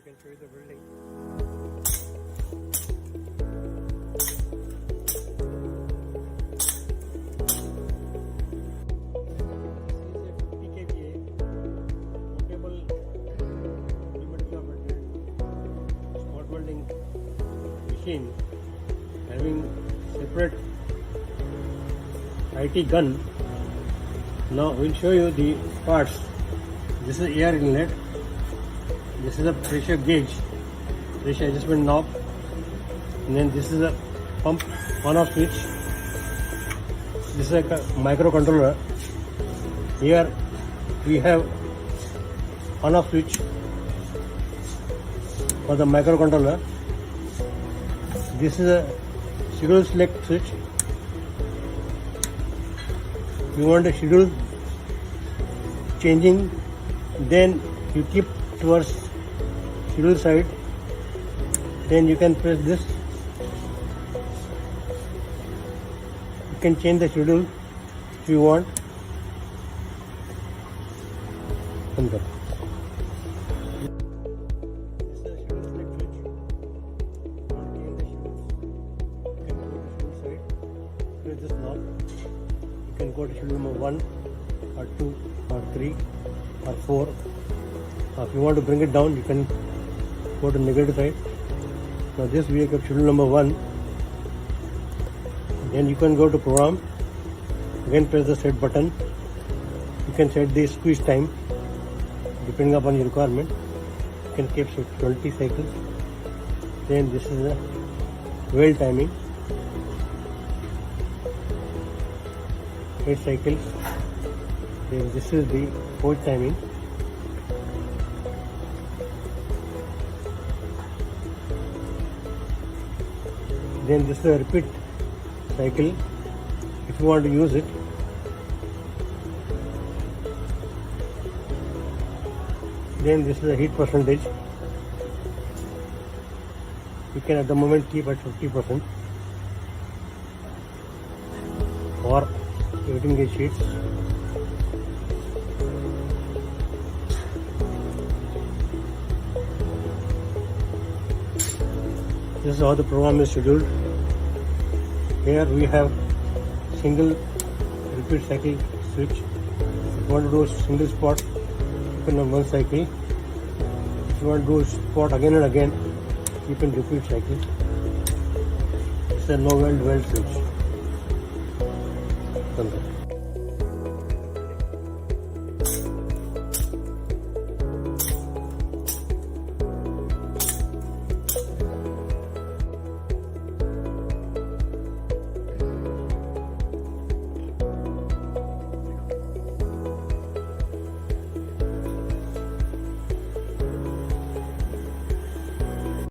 can show you the welding. This is a 50 KVA portable pneumatically spot welding machine having separate IT gun. Now we'll show you the parts. This is air inlet. This is a pressure gauge, pressure adjustment knob, and then this is a pump on-off switch. This is a microcontroller. Here we have on-off switch for the microcontroller. This is a schedule select switch. You want a schedule changing, then you keep towards schedule side, then you can press this. You can change the schedule if you want. Conductor. This is a schedule select switch. You want to change the schedules, you can go to schedule side, press this knob. You can go to schedule number 1 or 2 or 3 or 4. If you want to bring it down, you can go to negative side. Now this we have schedule number 1. Then you can go to program. Again press the set button. You can set the squeeze time depending upon your requirement. You can keep 20 cycles. Then this is the weld timing. 8 cycles. Then this is the forge timing. Then this is a repeat cycle if you want to use it. Then this is the heat percentage. You can at the moment keep at 50% or 18 gauge sheets. This is how the program is scheduled. Here we have single repeat cycle switch. If you want to do a single spot, keep in on one cycle. If you want to do a spot again and again, keep in repeat cycle. This is a no weld switch.